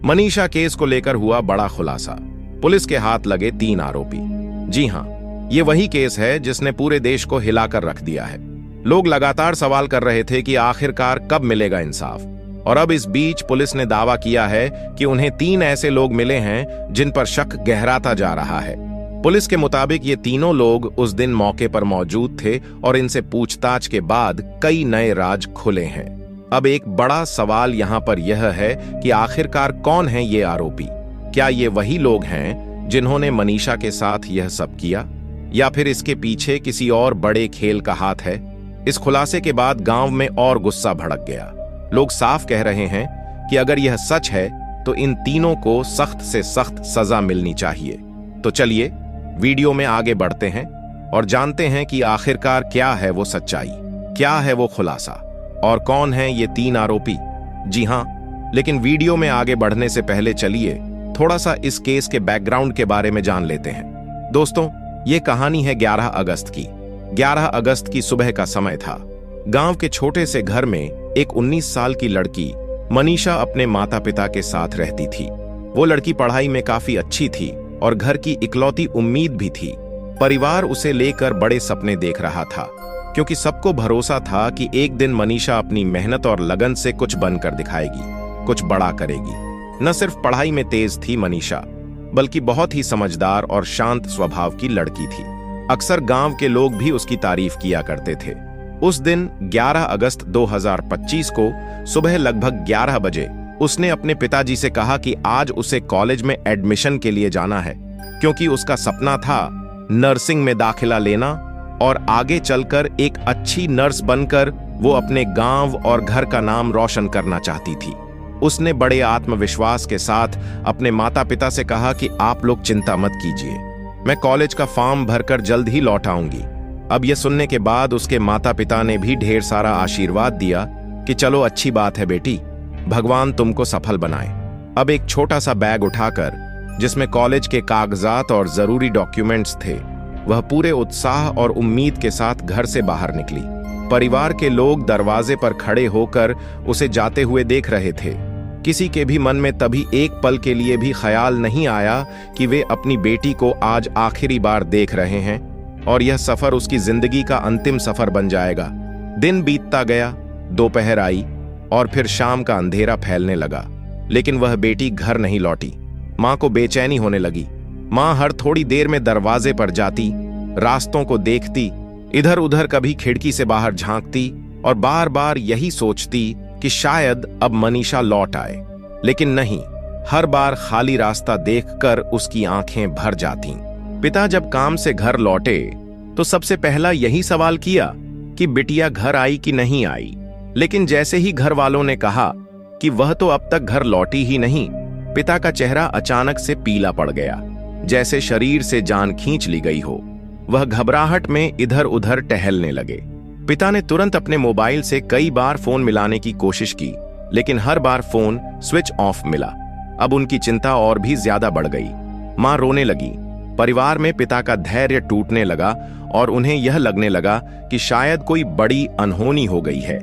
Manisha case को लेकर हुआ बड़ा खुलासा। पुलिस के हाथ लगे 3 आरोपी। जी हां, ये वही केस है जिसने पूरे देश को हिलाकर रख दिया है। लोग लगातार सवाल कर रहे थे कि आखिरकार कब मिलेगा इंसाफ, और अब इस बीच पुलिस ने दावा किया है कि उन्हें 3 ऐसे लोग मिले हैं जिन पर शक गहराता जा रहा है। पुलिस के मुताबिक ये तीनों लोग उस दिन मौके पर मौजूद थे और इनसे पूछताछ के बाद कई नए राज खुले हैं। अब एक बड़ा सवाल यहां पर यह है कि आखिरकार कौन है ये आरोपी? क्या ये वही लोग हैं जिन्होंने मनीषा के साथ यह सब किया, या फिर इसके पीछे किसी और बड़े खेल का हाथ है? इस खुलासे के बाद गांव में और गुस्सा भड़क गया। लोग साफ कह रहे हैं कि अगर यह सच है तो इन तीनों को सख्त से सख्त सजा मिलनी चाहिए। तो चलिए वीडियो में आगे बढ़ते हैं और जानते हैं कि आखिरकार क्या है वो सच्चाई, क्या है वो खुलासा, और कौन है ये 3 आरोपी। जी हां, लेकिन वीडियो में आगे बढ़ने से पहले चलिए थोड़ा सा इस केस के बैकग्राउंड के बारे में जान लेते हैं। दोस्तों, ये कहानी है 11 अगस्त की। 11 अगस्त की सुबह का समय था। गांव के छोटे से घर में एक 19 साल की लड़की मनीषा अपने माता पिता के साथ रहती थी। वो लड़की पढ़ाई में काफी अच्छी थी और घर की इकलौती उम्मीद भी थी। परिवार उसे लेकर बड़े सपने देख रहा था, क्योंकि सबको भरोसा था कि एक दिन मनीषा अपनी मेहनत और लगन से कुछ बनकर दिखाएगी, कुछ बड़ा करेगी। न सिर्फ पढ़ाई में तेज थी मनीषा, बल्कि बहुत ही समझदार और शांत स्वभाव की लड़की थी। अक्सर गांव के लोग भी उसकी तारीफ किया करते थे। उस दिन 11 अगस्त 2025 को सुबह लगभग 11 बजे उसने अपने पिताजी से कहा कि आज उसे कॉलेज में एडमिशन के लिए जाना है, क्योंकि उसका सपना था नर्सिंग में दाखिला लेना और आगे चलकर एक अच्छी नर्स बनकर वो अपने गांव और घर का नाम रोशन करना चाहती थी। उसने बड़े आत्मविश्वास के साथ अपने माता पिता से कहा कि आप लोग चिंता मत कीजिए, मैं कॉलेज का फॉर्म भरकर जल्द ही लौट आऊंगी। अब यह सुनने के बाद उसके माता पिता ने भी ढेर सारा आशीर्वाद दिया कि चलो अच्छी बात है बेटी, भगवान तुमको सफल बनाए। अब एक छोटा सा बैग उठाकर, जिसमें कॉलेज के कागजात और जरूरी डॉक्यूमेंट्स थे, वह पूरे उत्साह और उम्मीद के साथ घर से बाहर निकली। परिवार के लोग दरवाजे पर खड़े होकर उसे जाते हुए देख रहे थे। किसी के भी मन में तभी एक पल के लिए भी ख्याल नहीं आया कि वे अपनी बेटी को आज आखिरी बार देख रहे हैं और यह सफर उसकी जिंदगी का अंतिम सफर बन जाएगा। दिन बीतता गया, दोपहर आई और फिर शाम का अंधेरा फैलने लगा, लेकिन वह बेटी घर नहीं लौटी। मां को बेचैनी होने लगी। मां हर थोड़ी देर में दरवाजे पर जाती, रास्तों को देखती, इधर उधर कभी खिड़की से बाहर झांकती और बार बार यही सोचती कि शायद अब मनीषा लौट आए। लेकिन नहीं, हर बार खाली रास्ता देखकर उसकी आंखें भर जातीं। पिता जब काम से घर लौटे तो सबसे पहला यही सवाल किया कि बिटिया घर आई कि नहीं आई। लेकिन जैसे ही घर वालों ने कहा कि वह तो अब तक घर लौटी ही नहीं, पिता का चेहरा अचानक से पीला पड़ गया, जैसे शरीर से जान खींच ली गई हो। वह घबराहट में इधर उधर टहलने लगे। पिता ने तुरंत अपने मोबाइल से कई बार फोन मिलाने की कोशिश की, लेकिन हर बार फोन स्विच ऑफ मिला। अब उनकी चिंता और भी ज्यादा बढ़ गई। मां रोने लगी। परिवार में पिता का धैर्य टूटने लगा और उन्हें यह लगने लगा कि शायद कोई बड़ी अनहोनी हो गई है।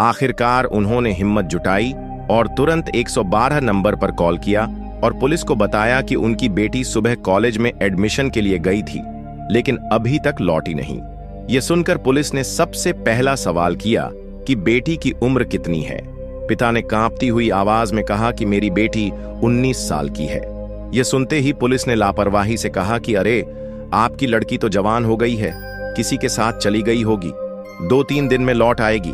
आखिरकार उन्होंने हिम्मत जुटाई और तुरंत 112 नंबर पर कॉल किया और पुलिस को बताया कि उनकी बेटी सुबह कॉलेज में एडमिशन के लिए गई थी, लेकिन अभी तक लौटी नहीं। यह सुनकर पुलिस ने सबसे पहला सवाल किया कि बेटी की उम्र कितनी है। पिता ने कांपती हुई आवाज में कहा कि मेरी बेटी 19 साल की है। यह सुनते ही पुलिस ने लापरवाही से कहा कि अरे, आपकी लड़की तो जवान हो गई है, किसी के साथ चली गई होगी, 2-3 दिन में लौट आएगी,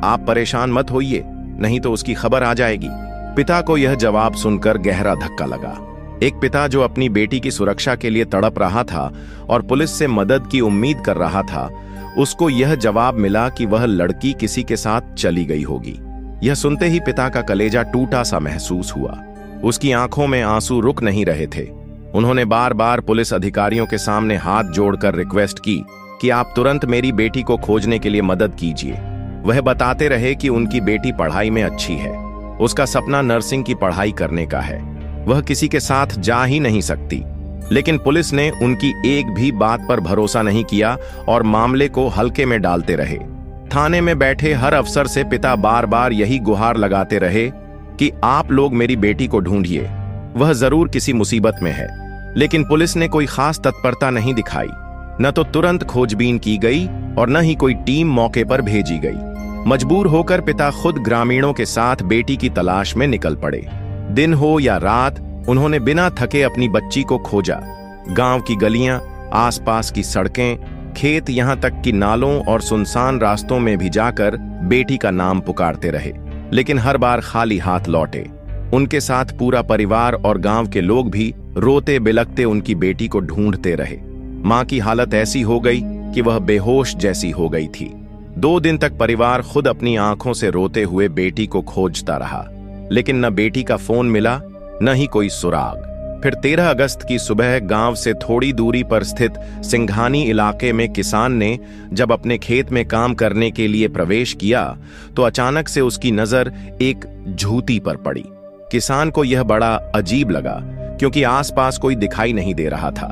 आप परेशान मत होइए, नहीं तो उसकी खबर आ जाएगी। पिता को यह जवाब सुनकर गहरा धक्का लगा। एक पिता जो अपनी बेटी की सुरक्षा के लिए तड़प रहा था और पुलिस से मदद की उम्मीद कर रहा था, उसको यह जवाब मिला कि वह लड़की किसी के साथ चली गई होगी। यह सुनते ही पिता का कलेजा टूटा सा महसूस हुआ। उसकी आंखों में आंसू रुक नहीं रहे थे। उन्होंने बार बार पुलिस अधिकारियों के सामने हाथ जोड़कर रिक्वेस्ट की कि आप तुरंत मेरी बेटी को खोजने के लिए मदद कीजिए। वह बताते रहे कि उनकी बेटी पढ़ाई में अच्छी है, उसका सपना नर्सिंग की पढ़ाई करने का है, वह किसी के साथ जा ही नहीं सकती। लेकिन पुलिस ने उनकी एक भी बात पर भरोसा नहीं किया और मामले को हल्के में डालते रहे। थाने में बैठे हर अफसर से पिता बार बार यही गुहार लगाते रहे कि आप लोग मेरी बेटी को ढूंढिए, वह जरूर किसी मुसीबत में है। लेकिन पुलिस ने कोई खास तत्परता नहीं दिखाई। न तो तुरंत खोजबीन की गई और न ही कोई टीम मौके पर भेजी गई। मजबूर होकर पिता खुद ग्रामीणों के साथ बेटी की तलाश में निकल पड़े। दिन हो या रात, उन्होंने बिना थके अपनी बच्ची को खोजा। गांव की गलियां, आसपास की सड़कें, खेत, यहां तक कि नालों और सुनसान रास्तों में भी जाकर बेटी का नाम पुकारते रहे, लेकिन हर बार खाली हाथ लौटे। उनके साथ पूरा परिवार और गांव के लोग भी रोते बिलखते उनकी बेटी को ढूंढते रहे। मां की हालत ऐसी हो गई कि वह बेहोश जैसी हो गई थी। 2 दिन तक परिवार खुद अपनी आंखों से रोते हुए बेटी को खोजता रहा, लेकिन न बेटी का फोन मिला, न ही कोई सुराग। फिर 13 अगस्त की सुबह गांव से थोड़ी दूरी पर स्थित सिंघानी इलाके में किसान ने जब अपने खेत में काम करने के लिए प्रवेश किया तो अचानक से उसकी नजर एक झूती पर पड़ी। किसान को यह बड़ा अजीब लगा, क्योंकि आसपास कोई दिखाई नहीं दे रहा था।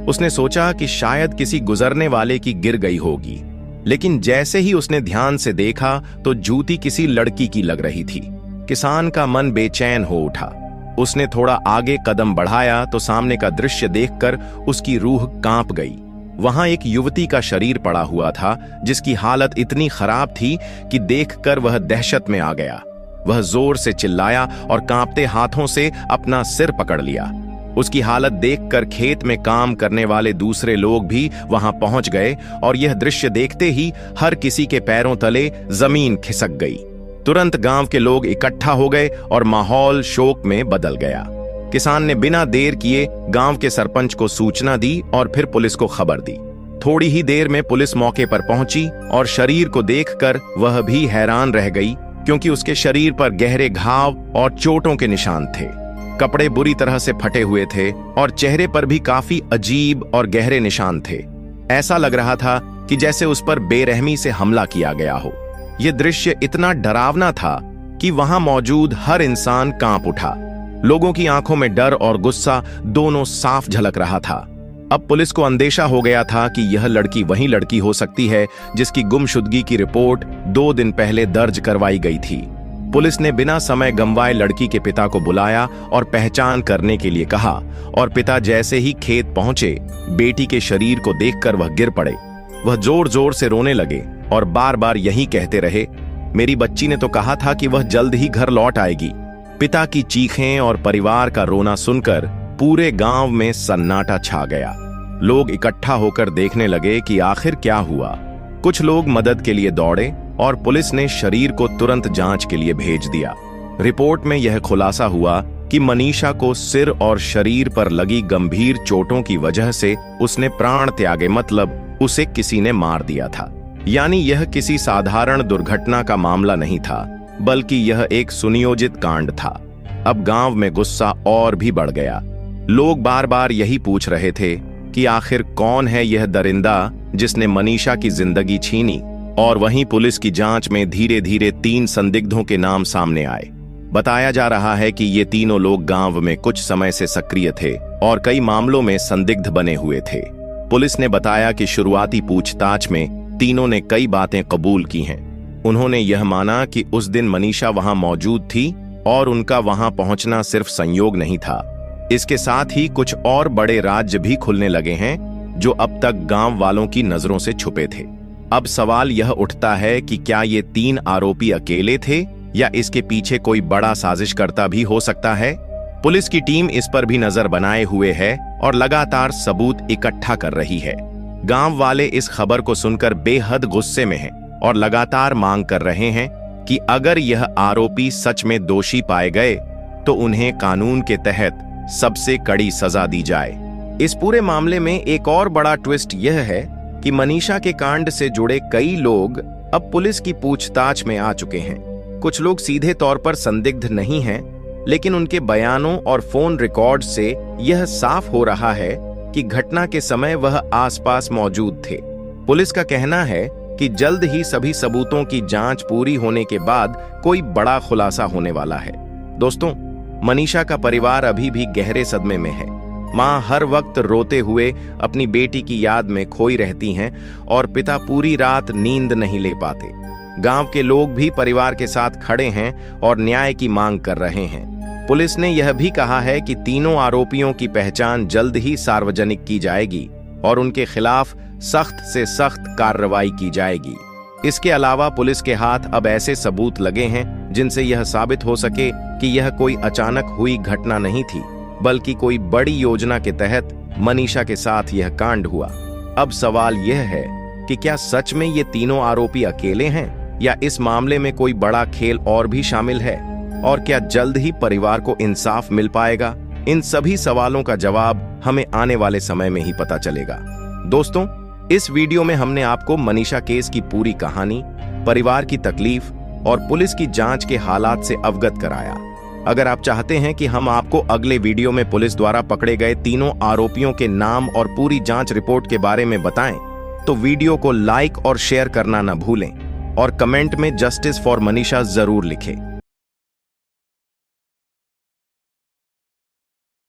उसने सोचा कि शायद किसी गुजरने वाले की गिर गई होगी, लेकिन जैसे ही उसने ध्यान से देखा तो जूती किसी लड़की की लग रही थी। किसान का मन बेचैन हो उठा। उसने थोड़ा आगे कदम बढ़ाया तो सामने का दृश्य देखकर उसकी रूह कांप गई। वहां एक युवती का शरीर पड़ा हुआ था, जिसकी हालत इतनी खराब थी कि देखकर वह दहशत में आ गया। वह जोर से चिल्लाया और कांपते हाथों से अपना सिर पकड़ लिया। उसकी हालत देखकर खेत में काम करने वाले दूसरे लोग भी वहां पहुंच गए और यह दृश्य देखते ही हर किसी के पैरों तले जमीन खिसक गई। तुरंत गांव के लोग इकट्ठा हो गए और माहौल शोक में बदल गया। किसान ने बिना देर किए गांव के सरपंच को सूचना दी और फिर पुलिस को खबर दी। थोड़ी ही देर में पुलिस मौके पर पहुंची और शरीर को देखकर वह भी हैरान रह गई, क्योंकि उसके शरीर पर गहरे घाव और चोटों के निशान थे। कपड़े बुरी तरह से फटे हुए थे और चेहरे पर भी काफी अजीब और गहरे निशान थे। ऐसा लग रहा था कि जैसे उस पर बेरहमी से हमला किया गया हो। यह दृश्य इतना डरावना था कि वहां मौजूद हर इंसान कांप उठा। लोगों की आंखों में डर और गुस्सा दोनों साफ झलक रहा था। अब पुलिस को अंदेशा हो गया था कि यह लड़की वही लड़की हो सकती है जिसकी गुमशुदगी की रिपोर्ट 2 दिन पहले दर्ज करवाई गई थी। पुलिस ने बिना समय गंवाए लड़की के पिता को बुलाया और पहचान करने के लिए कहा, और पिता जैसे ही खेत पहुंचे, बेटी के शरीर को देखकर वह गिर पड़े। वह जोर जोर से रोने लगे और बार बार यही कहते रहे, मेरी बच्ची ने तो कहा था कि वह जल्द ही घर लौट आएगी। पिता की चीखें और परिवार का रोना सुनकर पूरे गांव में सन्नाटा छा गया। लोग इकट्ठा होकर देखने लगे कि आखिर क्या हुआ। कुछ लोग मदद के लिए दौड़े और पुलिस ने शरीर को तुरंत जांच के लिए भेज दिया। रिपोर्ट में यह खुलासा हुआ कि मनीषा को सिर और शरीर पर लगी गंभीर चोटों की वजह से उसने प्राण त्यागे, मतलब उसे किसी ने मार दिया था। यानी यह किसी साधारण दुर्घटना का मामला नहीं था, बल्कि यह एक सुनियोजित कांड था। अब गांव में गुस्सा और भी बढ़ गया। लोग बार बार यही पूछ रहे थे कि आखिर कौन है यह दरिंदा जिसने मनीषा की जिंदगी छीनी। और वहीं पुलिस की जांच में धीरे धीरे 3 संदिग्धों के नाम सामने आए। बताया जा रहा है कि ये तीनों लोग गांव में कुछ समय से सक्रिय थे और कई मामलों में संदिग्ध बने हुए थे। पुलिस ने बताया कि शुरुआती पूछताछ में तीनों ने कई बातें कबूल की हैं। उन्होंने यह माना कि उस दिन मनीषा वहां मौजूद थी और उनका वहां पहुंचना सिर्फ संयोग नहीं था। इसके साथ ही कुछ और बड़े राज भी खुलने लगे हैं जो अब तक गांव वालों की नजरों से छुपे थे। अब सवाल यह उठता है कि क्या ये 3 आरोपी अकेले थे या इसके पीछे कोई बड़ा साजिशकर्ता भी हो सकता है। पुलिस की टीम इस पर भी नजर बनाए हुए है और लगातार सबूत इकट्ठा कर रही है। गांव वाले इस खबर को सुनकर बेहद गुस्से में हैं और लगातार मांग कर रहे हैं कि अगर यह आरोपी सच में दोषी पाए गए तो उन्हें कानून के तहत सबसे कड़ी सजा दी जाए। इस पूरे मामले में एक और बड़ा ट्विस्ट यह है कि मनीषा के कांड से जुड़े कई लोग अब पुलिस की पूछताछ में आ चुके हैं। कुछ लोग सीधे तौर पर संदिग्ध नहीं हैं, लेकिन उनके बयानों और फोन रिकॉर्ड से यह साफ हो रहा है कि घटना के समय वह आसपास मौजूद थे। पुलिस का कहना है कि जल्द ही सभी सबूतों की जांच पूरी होने के बाद कोई बड़ा खुलासा होने वाला है। दोस्तों, मनीषा का परिवार अभी भी गहरे सदमे में है। मां हर वक्त रोते हुए अपनी बेटी की याद में खोई रहती हैं और पिता पूरी रात नींद नहीं ले पाते। गांव के लोग भी परिवार के साथ खड़े हैं और न्याय की मांग कर रहे हैं। पुलिस ने यह भी कहा है कि तीनों आरोपियों की पहचान जल्द ही सार्वजनिक की जाएगी और उनके खिलाफ सख्त से सख्त कार्रवाई की जाएगी। इसके अलावा पुलिस के हाथ अब ऐसे सबूत लगे हैं जिनसे यह साबित हो सके कि यह कोई अचानक हुई घटना नहीं थी, बल्कि कोई बड़ी योजना के तहत मनीषा के साथ यह कांड हुआ। अब सवाल यह है कि क्या सच में ये तीनों आरोपी अकेले हैं या इस मामले में कोई बड़ा खेल और भी शामिल है, और क्या जल्द ही परिवार को इंसाफ मिल पाएगा? इन सभी सवालों का जवाब हमें आने वाले समय में ही पता चलेगा। दोस्तों, इस वीडियो में हमने आपको मनीषा केस की पूरी कहानी, परिवार की तकलीफ और पुलिस की जांच के हालात से अवगत कराया। अगर आप चाहते हैं कि हम आपको अगले वीडियो में पुलिस द्वारा पकड़े गए तीनों आरोपियों के नाम और पूरी जांच रिपोर्ट के बारे में बताएं, तो वीडियो को लाइक और शेयर करना न भूलें और कमेंट में जस्टिस फॉर मनीषा जरूर लिखें।